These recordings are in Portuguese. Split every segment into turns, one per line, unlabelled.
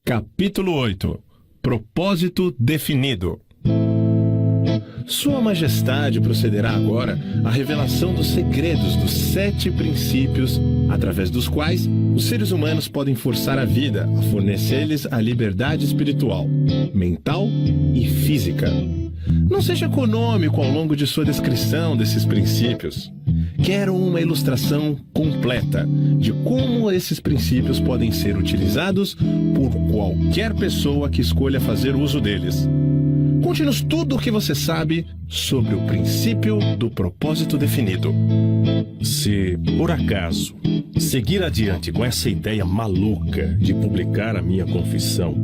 Capítulo 8. Propósito definido. Sua Majestade procederá agora à revelação dos segredos dos 7 princípios, através dos quais os seres humanos podem forçar a vida a fornecer-lhes a liberdade espiritual, mental e física. Não seja econômico ao longo de sua descrição desses princípios. Quero uma ilustração completa de como esses princípios podem ser utilizados por qualquer pessoa que escolha fazer uso deles. Conte-nos tudo o que você sabe sobre o princípio do propósito definido.
Se, por acaso, seguir adiante com essa ideia maluca de publicar a minha confissão,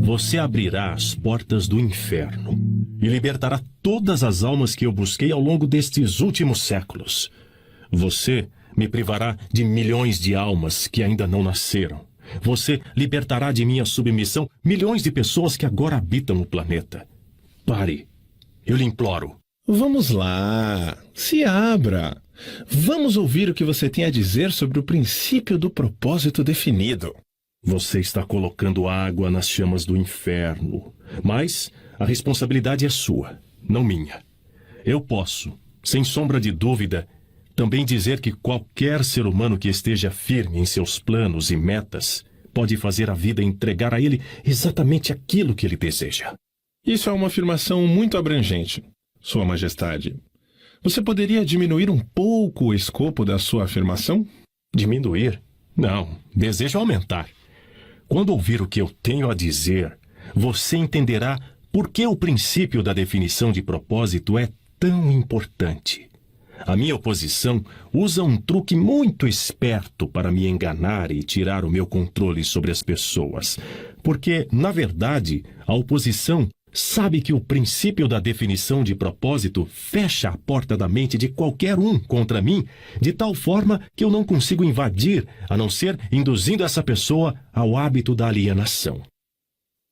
você abrirá as portas do inferno e libertará todas as almas que eu busquei ao longo destes últimos séculos. Você me privará de milhões de almas que ainda não nasceram. Você libertará de minha submissão milhões de pessoas que agora habitam o planeta. Pare, eu lhe imploro.
Vamos lá, se abra. Vamos ouvir o que você tem a dizer sobre o princípio do propósito definido.
Você está colocando água nas chamas do inferno, mas a responsabilidade é sua, não minha. Eu posso, sem sombra de dúvida, também dizer que qualquer ser humano que esteja firme em seus planos e metas pode fazer a vida entregar a ele exatamente aquilo que ele deseja.
Isso é uma afirmação muito abrangente, Sua Majestade. Você poderia diminuir um pouco o escopo da sua afirmação?
Diminuir? Não, desejo aumentar. Quando ouvir o que eu tenho a dizer, você entenderá por que o princípio da definição de propósito é tão importante. A minha oposição usa um truque muito esperto para me enganar e tirar o meu controle sobre as pessoas. Porque, na verdade, a oposição sabe que o princípio da definição de propósito fecha a porta da mente de qualquer um contra mim, de tal forma que eu não consigo invadir, a não ser induzindo essa pessoa ao hábito da alienação.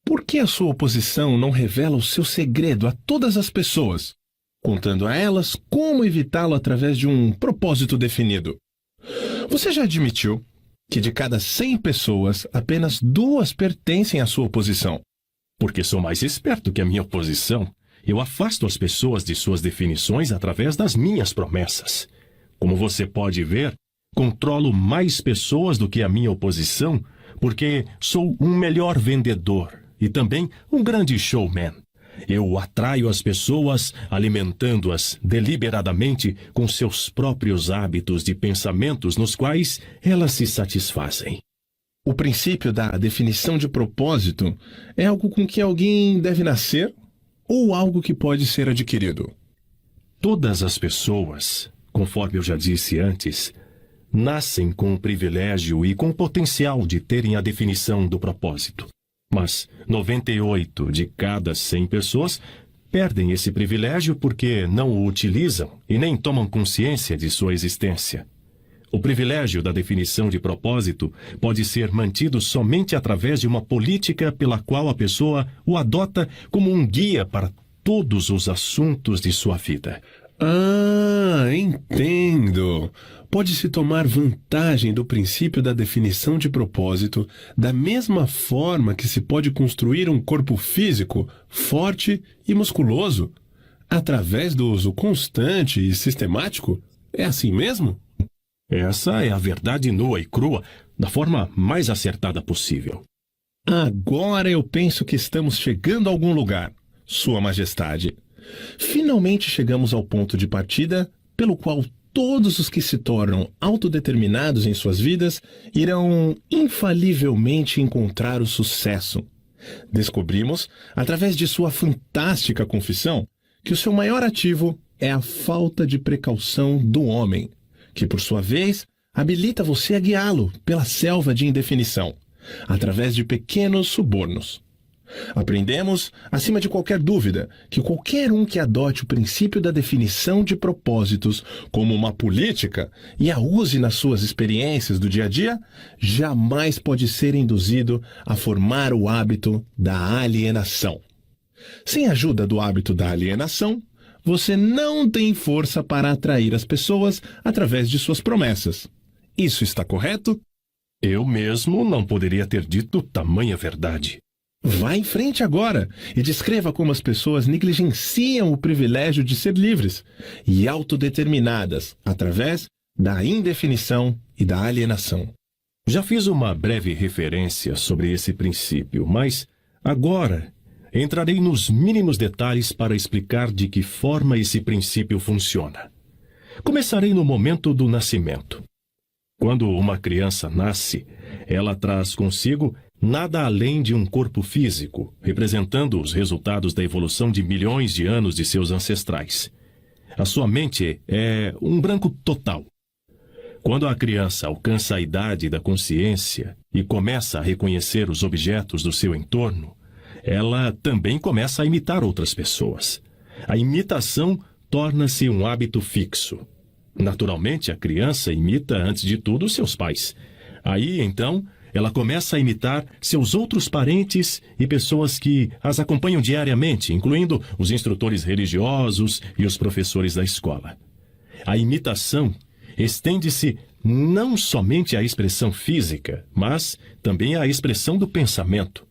Por que a sua oposição não revela o seu segredo a todas as pessoas, contando a elas como evitá-lo através de um propósito definido? Você já admitiu que de cada 100 pessoas, apenas 2 pertencem à sua oposição.
Porque sou mais esperto que a minha oposição, eu afasto as pessoas de suas definições através das minhas promessas. Como você pode ver, controlo mais pessoas do que a minha oposição, porque sou um melhor vendedor e também um grande showman. Eu atraio as pessoas, alimentando-as deliberadamente com seus próprios hábitos de pensamentos nos quais elas se satisfazem.
O princípio da definição de propósito é algo com que alguém deve nascer ou algo que pode ser adquirido?
Todas as pessoas, conforme eu já disse antes, nascem com o privilégio e com o potencial de terem a definição do propósito. Mas 98 de cada 100 pessoas perdem esse privilégio porque não o utilizam e nem tomam consciência de sua existência. O privilégio da definição de propósito pode ser mantido somente através de uma política pela qual a pessoa o adota como um guia para todos os assuntos de sua vida.
Ah, entendo. Pode-se tomar vantagem do princípio da definição de propósito da mesma forma que se pode construir um corpo físico forte e musculoso, através do uso constante e sistemático? É assim mesmo?
Essa é a verdade nua e crua, da forma mais acertada possível.
Agora eu penso que estamos chegando a algum lugar, Sua Majestade. Finalmente chegamos ao ponto de partida pelo qual todos os que se tornam autodeterminados em suas vidas irão infalivelmente encontrar o sucesso. Descobrimos, através de sua fantástica confissão, que o seu maior ativo é a falta de precaução do homem, que, por sua vez, habilita você a guiá-lo pela selva de indefinição, através de pequenos subornos. Aprendemos, acima de qualquer dúvida, que qualquer um que adote o princípio da definição de propósitos como uma política e a use nas suas experiências do dia a dia, jamais pode ser induzido a formar o hábito da alienação. Sem a ajuda do hábito da alienação, você não tem força para atrair as pessoas através de suas promessas. Isso está correto?
Eu mesmo não poderia ter dito tamanha verdade.
Vá em frente agora e descreva como as pessoas negligenciam o privilégio de ser livres e autodeterminadas através da indefinição e da alienação.
Já fiz uma breve referência sobre esse princípio, mas agora entrarei nos mínimos detalhes para explicar de que forma esse princípio funciona. Começarei no momento do nascimento. Quando uma criança nasce, ela traz consigo nada além de um corpo físico, representando os resultados da evolução de milhões de anos de seus ancestrais. A sua mente é um branco total. Quando a criança alcança a idade da consciência e começa a reconhecer os objetos do seu entorno, ela também começa a imitar outras pessoas. A imitação torna-se um hábito fixo. Naturalmente, a criança imita, antes de tudo, seus pais. Aí, então, ela começa a imitar seus outros parentes e pessoas que as acompanham diariamente, incluindo os instrutores religiosos e os professores da escola. A imitação estende-se não somente à expressão física, mas também à expressão do pensamento.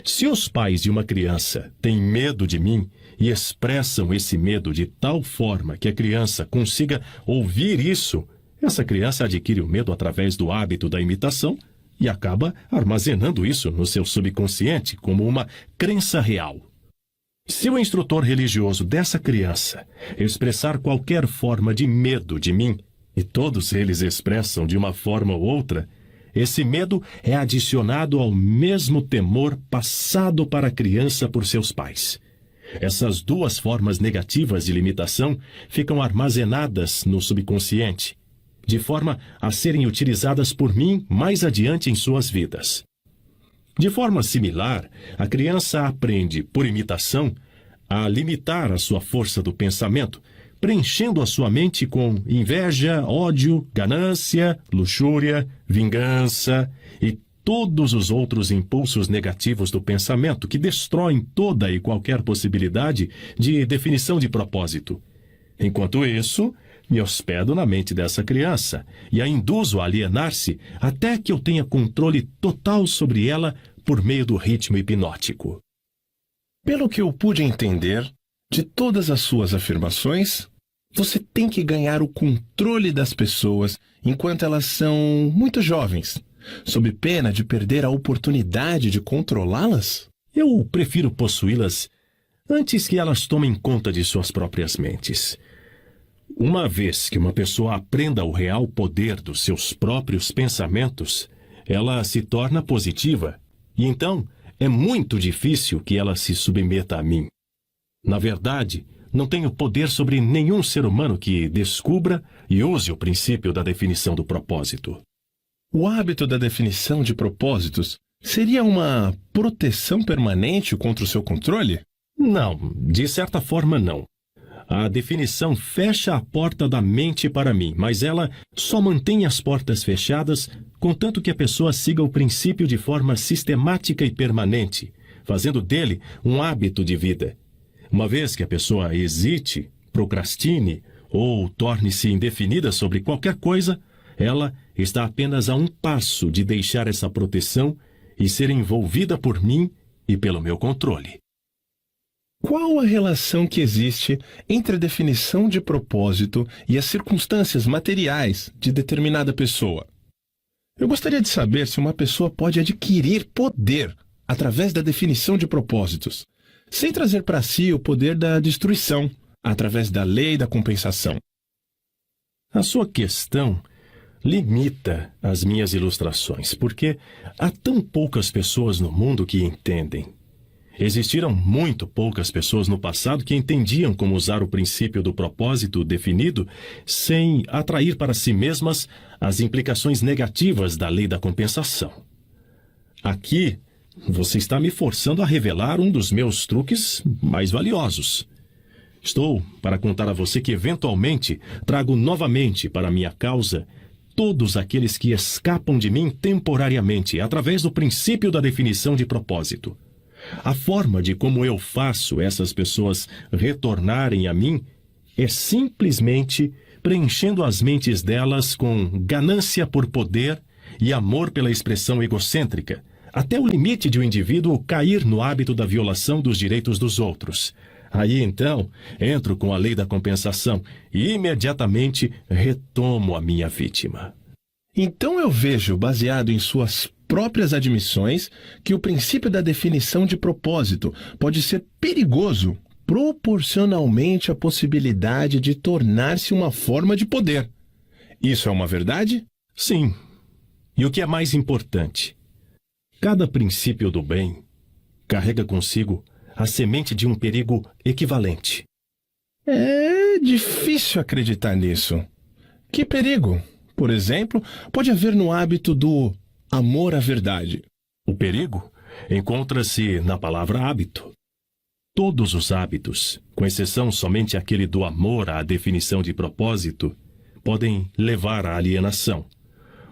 Se os pais de uma criança têm medo de mim e expressam esse medo de tal forma que a criança consiga ouvir isso, essa criança adquire o medo através do hábito da imitação e acaba armazenando isso no seu subconsciente como uma crença real. Se o instrutor religioso dessa criança expressar qualquer forma de medo de mim, e todos eles expressam de uma forma ou outra, esse medo é adicionado ao mesmo temor passado para a criança por seus pais. Essas duas formas negativas de limitação ficam armazenadas no subconsciente, de forma a serem utilizadas por mim mais adiante em suas vidas. De forma similar, a criança aprende, por imitação, a limitar a sua força do pensamento, preenchendo a sua mente com inveja, ódio, ganância, luxúria, vingança e todos os outros impulsos negativos do pensamento que destroem toda e qualquer possibilidade de definição de propósito. Enquanto isso, me hospedo na mente dessa criança e a induzo a alienar-se até que eu tenha controle total sobre ela por meio do ritmo hipnótico.
Pelo que eu pude entender, de todas as suas afirmações, você tem que ganhar o controle das pessoas enquanto elas são muito jovens, sob pena de perder a oportunidade de controlá-las?
Eu prefiro possuí-las antes que elas tomem conta de suas próprias mentes. Uma vez que uma pessoa aprenda o real poder dos seus próprios pensamentos, ela se torna positiva, e então é muito difícil que ela se submeta a mim. Na verdade, não tenho poder sobre nenhum ser humano que descubra e use o princípio da definição do propósito.
O hábito da definição de propósitos seria uma proteção permanente contra o seu controle?
Não, de certa forma não. A definição fecha a porta da mente para mim, mas ela só mantém as portas fechadas contanto que a pessoa siga o princípio de forma sistemática e permanente, fazendo dele um hábito de vida. Uma vez que a pessoa hesite, procrastine ou torne-se indefinida sobre qualquer coisa, ela está apenas a um passo de deixar essa proteção e ser envolvida por mim e pelo meu controle.
Qual a relação que existe entre a definição de propósito e as circunstâncias materiais de determinada pessoa? Eu gostaria de saber se uma pessoa pode adquirir poder através da definição de propósitos, sem trazer para si o poder da destruição, através da lei da compensação.
A sua questão limita as minhas ilustrações, porque há tão poucas pessoas no mundo que entendem. Existiram muito poucas pessoas no passado que entendiam como usar o princípio do propósito definido sem atrair para si mesmas as implicações negativas da lei da compensação. Aqui, você está me forçando a revelar um dos meus truques mais valiosos. Estou para contar a você que, eventualmente, trago novamente para minha causa todos aqueles que escapam de mim temporariamente através do princípio da definição de propósito. A forma de como eu faço essas pessoas retornarem a mim é simplesmente preenchendo as mentes delas com ganância por poder e amor pela expressão egocêntrica, até o limite de o indivíduo cair no hábito da violação dos direitos dos outros. Aí, então, entro com a lei da compensação e imediatamente retomo a minha vítima.
Então eu vejo, baseado em suas próprias admissões, que o princípio da definição de propósito pode ser perigoso proporcionalmente à possibilidade de tornar-se uma forma de poder. Isso é uma verdade?
Sim. E o que é mais importante, cada princípio do bem carrega consigo a semente de um perigo equivalente.
É difícil acreditar nisso. Que perigo, por exemplo, pode haver no hábito do amor à verdade?
O perigo encontra-se na palavra hábito. Todos os hábitos, com exceção somente aquele do amor à definição de propósito, podem levar à alienação.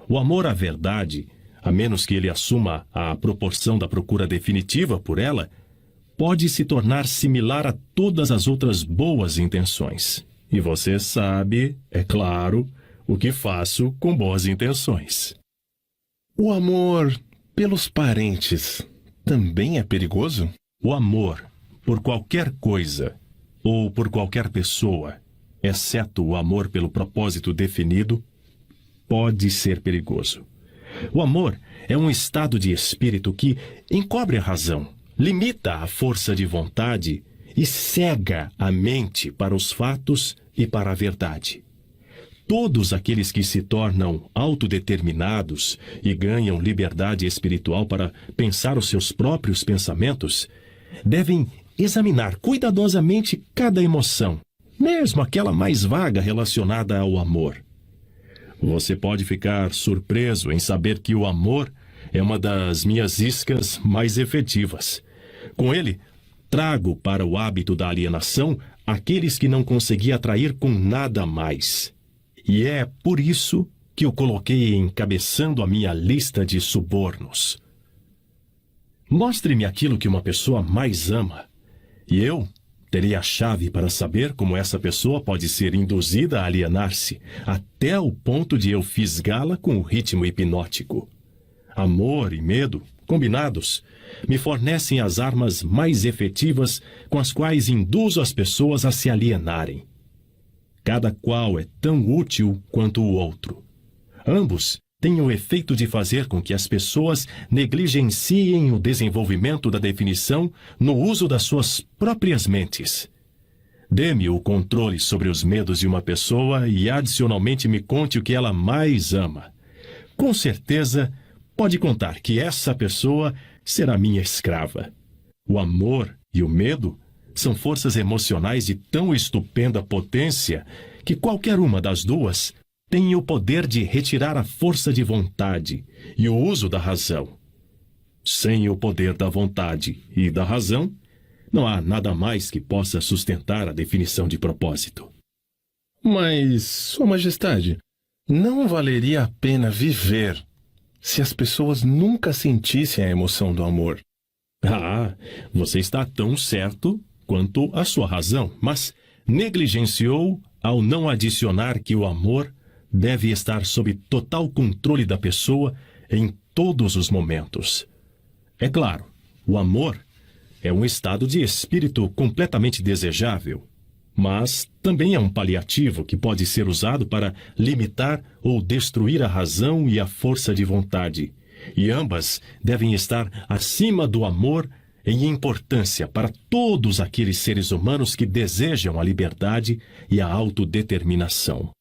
O amor à verdade, a menos que ele assuma a proporção da procura definitiva por ela, pode se tornar similar a todas as outras boas intenções. E você sabe, é claro, o que faço com boas intenções.
O amor pelos parentes também é perigoso?
O amor por qualquer coisa ou por qualquer pessoa, exceto o amor pelo propósito definido, pode ser perigoso. O amor é um estado de espírito que encobre a razão, limita a força de vontade e cega a mente para os fatos e para a verdade. Todos aqueles que se tornam autodeterminados e ganham liberdade espiritual para pensar os seus próprios pensamentos devem examinar cuidadosamente cada emoção, mesmo aquela mais vaga relacionada ao amor. Você pode ficar surpreso em saber que o amor é uma das minhas iscas mais efetivas. Com ele, trago para o hábito da alienação aqueles que não consegui atrair com nada mais. E é por isso que o coloquei encabeçando a minha lista de subornos. Mostre-me aquilo que uma pessoa mais ama, e eu terei a chave para saber como essa pessoa pode ser induzida a alienar-se, até o ponto de eu fisgá-la com o ritmo hipnótico. Amor e medo, combinados, me fornecem as armas mais efetivas com as quais induzo as pessoas a se alienarem. Cada qual é tão útil quanto o outro. Ambos têm o efeito de fazer com que as pessoas negligenciem o desenvolvimento da definição no uso das suas próprias mentes. Dê-me o controle sobre os medos de uma pessoa e adicionalmente me conte o que ela mais ama. Com certeza, pode contar que essa pessoa será minha escrava. O amor e o medo são forças emocionais de tão estupenda potência que qualquer uma das duas tem o poder de retirar a força de vontade e o uso da razão. Sem o poder da vontade e da razão, não há nada mais que possa sustentar a definição de propósito.
Mas, Sua Majestade, não valeria a pena viver se as pessoas nunca sentissem a emoção do amor?
Ah, você está tão certo quanto a sua razão, mas negligenciou ao não adicionar que o amor deve estar sob total controle da pessoa em todos os momentos. É claro, o amor é um estado de espírito completamente desejável, mas também é um paliativo que pode ser usado para limitar ou destruir a razão e a força de vontade, e ambas devem estar acima do amor em importância para todos aqueles seres humanos que desejam a liberdade e a autodeterminação.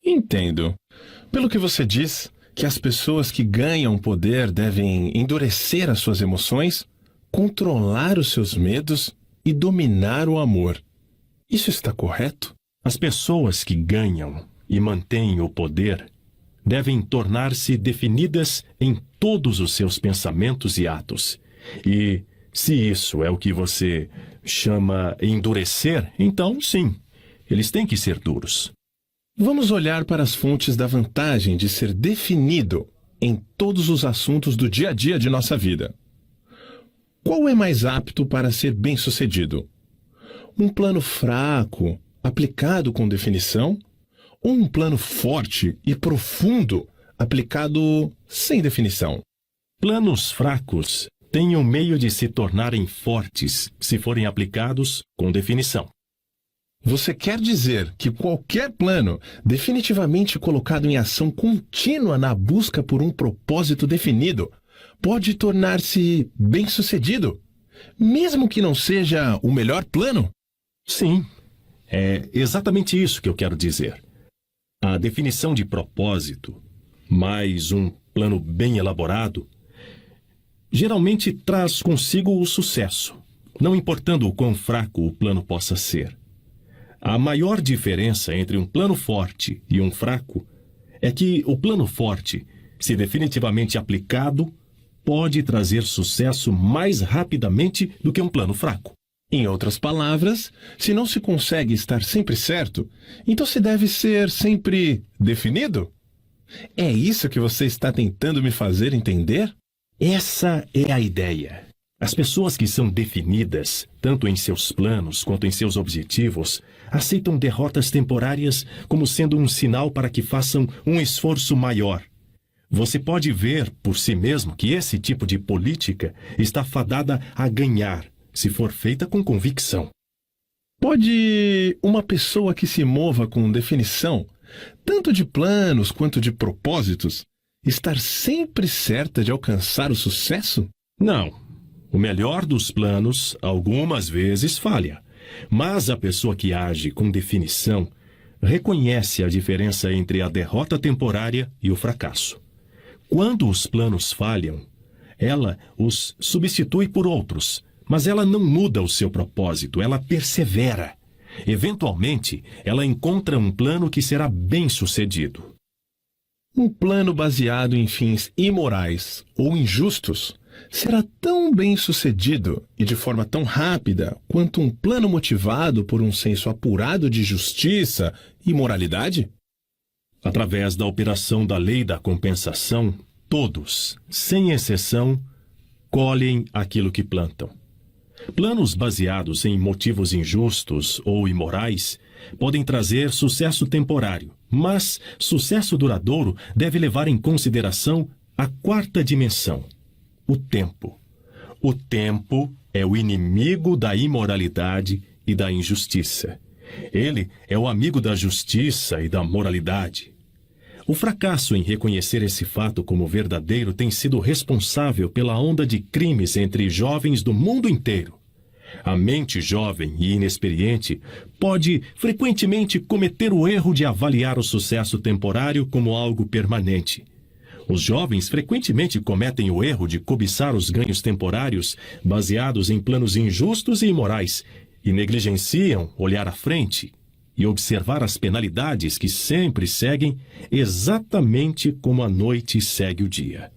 Entendo. Pelo que você diz, que as pessoas que ganham poder devem endurecer as suas emoções, controlar os seus medos e dominar o amor. Isso está correto?
As pessoas que ganham e mantêm o poder devem tornar-se definidas em todos os seus pensamentos e atos. E, se isso é o que você chama endurecer, então sim, eles têm que ser duros.
Vamos olhar para as fontes da vantagem de ser definido em todos os assuntos do dia a dia de nossa vida. Qual é mais apto para ser bem-sucedido? Um plano fraco, aplicado com definição, ou um plano forte e profundo, aplicado sem definição.
Planos fracos têm um meio de se tornarem fortes se forem aplicados com definição.
Você quer dizer que qualquer plano, definitivamente colocado em ação contínua na busca por um propósito definido, pode tornar-se bem-sucedido, mesmo que não seja o melhor plano?
Sim, é exatamente isso que eu quero dizer. A definição de propósito, mais um plano bem elaborado, geralmente traz consigo o sucesso, não importando o quão fraco o plano possa ser. A maior diferença entre um plano forte e um fraco é que o plano forte, se definitivamente aplicado, pode trazer sucesso mais rapidamente do que um plano fraco.
Em outras palavras, se não se consegue estar sempre certo, então se deve ser sempre definido? É isso que você está tentando me fazer entender?
Essa é a ideia. As pessoas que são definidas, tanto em seus planos quanto em seus objetivos, aceitam derrotas temporárias como sendo um sinal para que façam um esforço maior. Você pode ver por si mesmo que esse tipo de política está fadada a ganhar, se for feita com convicção.
Pode uma pessoa que se mova com definição, tanto de planos quanto de propósitos, estar sempre certa de alcançar o sucesso?
Não. O melhor dos planos, algumas vezes, falha. Mas a pessoa que age com definição reconhece a diferença entre a derrota temporária e o fracasso. Quando os planos falham, ela os substitui por outros, mas ela não muda o seu propósito, ela persevera. Eventualmente, ela encontra um plano que será bem-sucedido.
Um plano baseado em fins imorais ou injustos será tão bem-sucedido e de forma tão rápida quanto um plano motivado por um senso apurado de justiça e moralidade?
Através da operação da lei da compensação, todos, sem exceção, colhem aquilo que plantam. Planos baseados em motivos injustos ou imorais podem trazer sucesso temporário, mas sucesso duradouro deve levar em consideração a quarta dimensão: o tempo. O tempo é o inimigo da imoralidade e da injustiça. Ele é o amigo da justiça e da moralidade. O fracasso em reconhecer esse fato como verdadeiro tem sido responsável pela onda de crimes entre jovens do mundo inteiro. A mente jovem e inexperiente pode frequentemente cometer o erro de avaliar o sucesso temporário como algo permanente. Os jovens frequentemente cometem o erro de cobiçar os ganhos temporários baseados em planos injustos e imorais e negligenciam olhar à frente e observar as penalidades que sempre seguem exatamente como a noite segue o dia.